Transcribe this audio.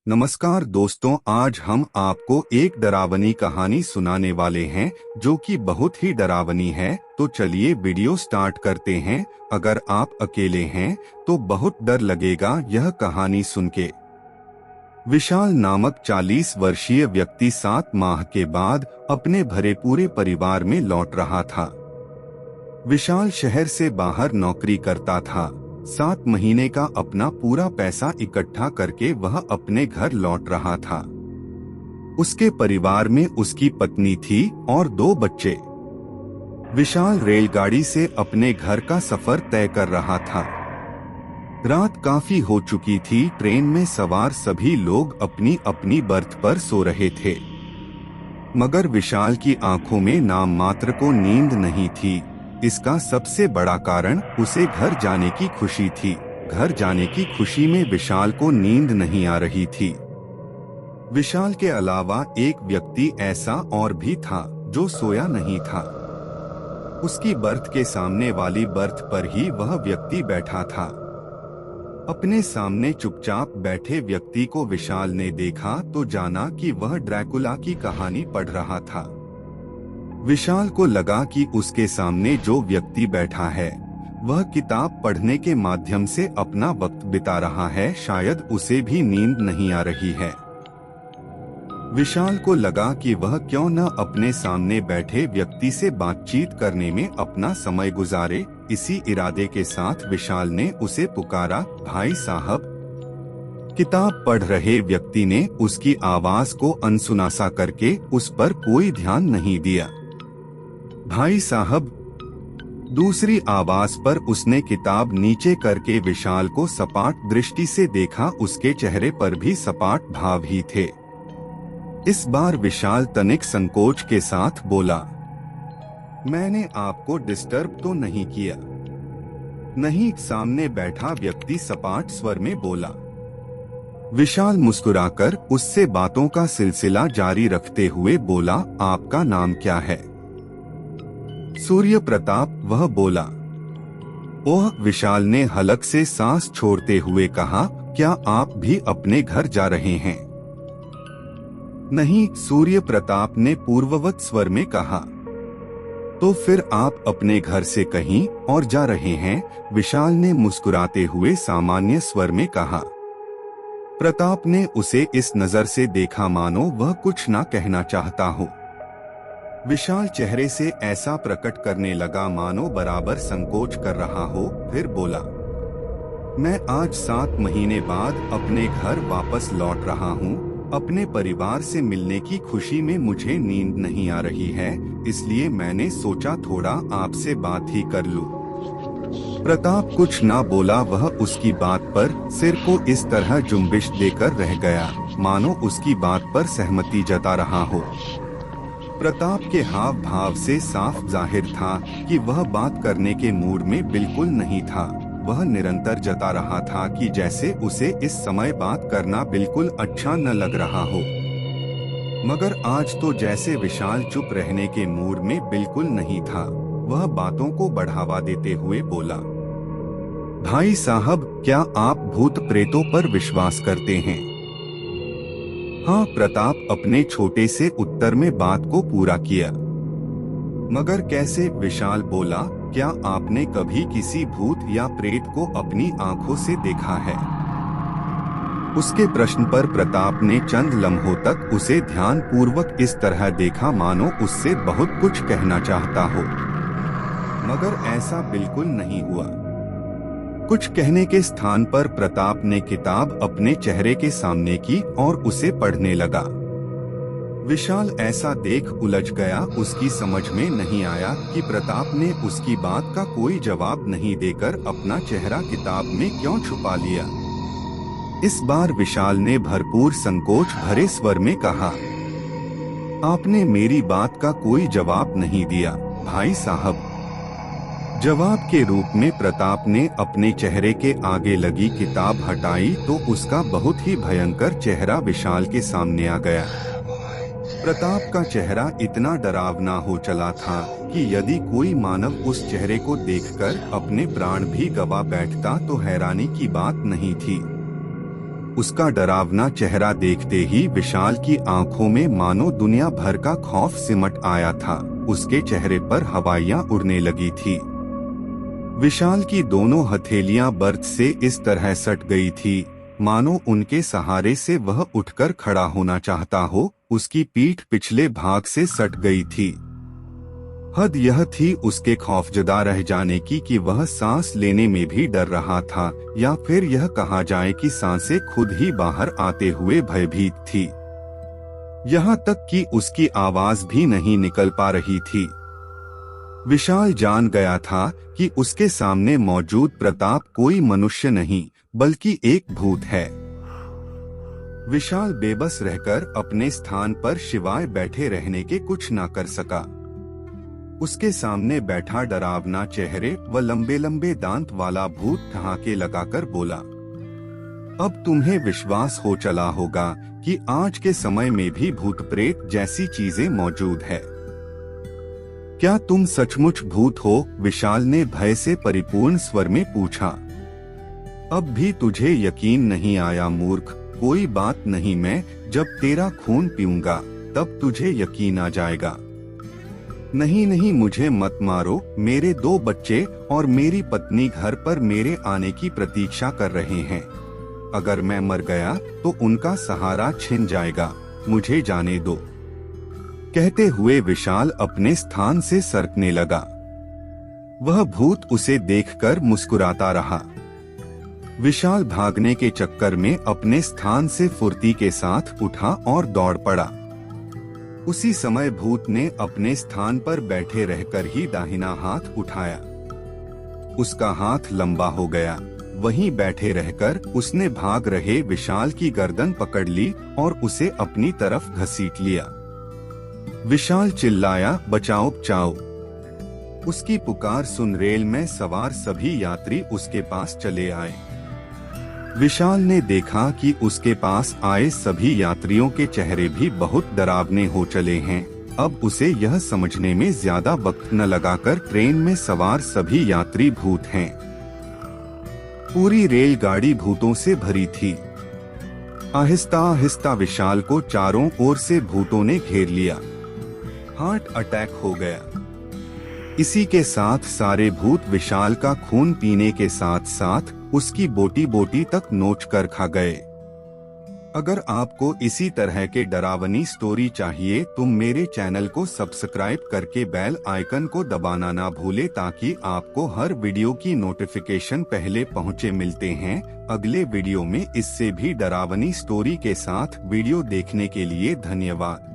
नमस्कार दोस्तों, आज हम आपको एक डरावनी कहानी सुनाने वाले हैं जो कि बहुत ही डरावनी है। तो चलिए वीडियो स्टार्ट करते हैं। अगर आप अकेले हैं तो बहुत डर लगेगा यह कहानी सुन के। विशाल नामक 40 वर्षीय व्यक्ति 7 माह के बाद अपने भरे पूरे परिवार में लौट रहा था। विशाल शहर से बाहर नौकरी करता था। 7 महीने का अपना पूरा पैसा इकट्ठा करके वह अपने घर लौट रहा था। उसके परिवार में उसकी पत्नी थी और 2 बच्चे। विशाल रेलगाड़ी से अपने घर का सफर तय कर रहा था। रात काफी हो चुकी थी। ट्रेन में सवार सभी लोग अपनी अपनी बर्थ पर सो रहे थे, मगर विशाल की आंखों में नाम मात्र को नींद नहीं थी। इसका सबसे बड़ा कारण उसे घर जाने की खुशी थी। घर जाने की खुशी में विशाल को नींद नहीं आ रही थी। विशाल के अलावा एक व्यक्ति ऐसा और भी था जो सोया नहीं था। उसकी बर्थ के सामने वाली बर्थ पर ही वह व्यक्ति बैठा था। अपने सामने चुपचाप बैठे व्यक्ति को विशाल ने देखा तो जाना कि वह ड्रैकुला की कहानी पढ़ रहा था। विशाल को लगा कि उसके सामने जो व्यक्ति बैठा है वह किताब पढ़ने के माध्यम से अपना वक्त बिता रहा है। शायद उसे भी नींद नहीं आ रही है। विशाल को लगा कि वह क्यों न अपने सामने बैठे व्यक्ति से बातचीत करने में अपना समय गुजारे। इसी इरादे के साथ विशाल ने उसे पुकारा, भाई साहब। किताब पढ़ रहे व्यक्ति ने उसकी आवाज को अनसुना सा करके उस पर कोई ध्यान नहीं दिया। भाई साहब। दूसरी आवाज पर उसने किताब नीचे करके विशाल को सपाट दृष्टि से देखा। उसके चेहरे पर भी सपाट भाव ही थे। इस बार विशाल तनिक संकोच के साथ बोला, मैंने आपको डिस्टर्ब तो नहीं किया? नहीं, सामने बैठा व्यक्ति सपाट स्वर में बोला। विशाल मुस्कुराकर उससे बातों का सिलसिला जारी रखते हुए बोला, आपका नाम क्या है? सूर्य प्रताप, वह बोला। ओह, विशाल ने हलक से सांस छोड़ते हुए कहा, क्या आप भी अपने घर जा रहे हैं? नहीं, सूर्य प्रताप ने पूर्ववत स्वर में कहा। तो फिर आप अपने घर से कहीं और जा रहे हैं? विशाल ने मुस्कुराते हुए सामान्य स्वर में कहा। प्रताप ने उसे इस नजर से देखा मानो वह कुछ ना कहना चाहता हो। विशाल चेहरे से ऐसा प्रकट करने लगा मानो बराबर संकोच कर रहा हो। फिर बोला, मैं आज 7 महीने बाद अपने घर वापस लौट रहा हूँ। अपने परिवार से मिलने की खुशी में मुझे नींद नहीं आ रही है, इसलिए मैंने सोचा थोड़ा आपसे बात ही कर लूं। प्रताप कुछ ना बोला। वह उसकी बात पर सिर को इस तरह जुम्बिश देकर रह गया मानो उसकी बात पर सहमति जता रहा हो। प्रताप के हाव भाव से साफ जाहिर था कि वह बात करने के मूड में बिल्कुल नहीं था। वह निरंतर जता रहा था कि जैसे उसे इस समय बात करना बिल्कुल अच्छा न लग रहा हो। मगर आज तो जैसे विशाल चुप रहने के मूड में बिल्कुल नहीं था। वह बातों को बढ़ावा देते हुए बोला, भाई साहब, क्या आप भूत प्रेतों पर विश्वास करते हैं? हाँ, प्रताप अपने छोटे से उत्तर में बात को पूरा किया। मगर कैसे? विशाल बोला, क्या आपने कभी किसी भूत या प्रेत को अपनी आंखों से देखा है? उसके प्रश्न पर प्रताप ने चंद लम्हों तक उसे ध्यान पूर्वक इस तरह देखा मानो उससे बहुत कुछ कहना चाहता हो, मगर ऐसा बिल्कुल नहीं हुआ। कुछ कहने के स्थान पर प्रताप ने किताब अपने चेहरे के सामने की और उसे पढ़ने लगा। विशाल ऐसा देख उलझ गया। उसकी समझ में नहीं आया कि प्रताप ने उसकी बात का कोई जवाब नहीं देकर अपना चेहरा किताब में क्यों छुपा लिया। इस बार विशाल ने भरपूर संकोच भरे स्वर में कहा, आपने मेरी बात का कोई जवाब नहीं दिया भाई साहब। जवाब के रूप में प्रताप ने अपने चेहरे के आगे लगी किताब हटाई तो उसका बहुत ही भयंकर चेहरा विशाल के सामने आ गया। प्रताप का चेहरा इतना डरावना हो चला था कि यदि कोई मानव उस चेहरे को देखकर अपने प्राण भी गवा बैठता तो हैरानी की बात नहीं थी। उसका डरावना चेहरा देखते ही विशाल की आंखों में मानो दुनिया भर का खौफ सिमट आया था। उसके चेहरे पर हवाइयां उड़ने लगी थी। विशाल की दोनों हथेलियां बर्थ से इस तरह सट गई थी मानो उनके सहारे से वह उठकर खड़ा होना चाहता हो। उसकी पीठ पिछले भाग से सट गई थी। हद यह थी उसके खौफजदा रह जाने की कि वह सांस लेने में भी डर रहा था, या फिर यह कहा जाए कि सांसें खुद ही बाहर आते हुए भयभीत थी। यहाँ तक कि उसकी आवाज भी नहीं निकल पा रही थी। विशाल जान गया था कि उसके सामने मौजूद प्रताप कोई मनुष्य नहीं बल्कि एक भूत है। विशाल बेबस रहकर अपने स्थान पर शिवाय बैठे रहने के कुछ न कर सका। उसके सामने बैठा डरावना चेहरे व लंबे लंबे दांत वाला भूत ठहाके लगाकर बोला, अब तुम्हें विश्वास हो चला होगा कि आज के समय में भी भूत प्रेत जैसी चीजें मौजूद है। क्या तुम सचमुच भूत हो? विशाल ने भय से परिपूर्ण स्वर में पूछा। अब भी तुझे यकीन नहीं आया मूर्ख? कोई बात नहीं, मैं जब तेरा खून पीऊंगा तब तुझे यकीन आ जाएगा। नहीं नहीं, मुझे मत मारो। मेरे 2 बच्चे और मेरी पत्नी घर पर मेरे आने की प्रतीक्षा कर रहे हैं। अगर मैं मर गया तो उनका सहारा छिन जाएगा। मुझे जाने दो। कहते हुए विशाल अपने स्थान से सरकने लगा। वह भूत उसे देखकर मुस्कुराता रहा। विशाल भागने के चक्कर में अपने स्थान से फुर्ती के साथ उठा और दौड़ पड़ा। उसी समय भूत ने अपने स्थान पर बैठे रहकर ही दाहिना हाथ उठाया। उसका हाथ लंबा हो गया। वहीं बैठे रहकर उसने भाग रहे विशाल की गर्दन पकड़ ली और उसे अपनी तरफ घसीट लिया। विशाल चिल्लाया, बचाओ बचाओ। उसकी पुकार सुन रेल में सवार सभी यात्री उसके पास चले आए। विशाल ने देखा कि उसके पास आए सभी यात्रियों के चेहरे भी बहुत डरावने हो चले हैं। अब उसे यह समझने में ज्यादा वक्त न लगाकर ट्रेन में सवार सभी यात्री भूत हैं। पूरी रेलगाड़ी भूतों से भरी थी। आहिस्ता आहिस्ता विशाल को चारों ओर से भूतों ने घेर लिया। हार्ट अटैक हो गया। इसी के साथ सारे भूत विशाल का खून पीने के साथ साथ उसकी बोटी बोटी तक नोच कर खा गए। अगर आपको इसी तरह के डरावनी स्टोरी चाहिए तो मेरे चैनल को सब्सक्राइब करके बेल आइकन को दबाना ना भूले ताकि आपको हर वीडियो की नोटिफिकेशन पहले पहुंचे। मिलते हैं अगले वीडियो में इससे भी डरावनी स्टोरी के साथ। वीडियो देखने के लिए धन्यवाद।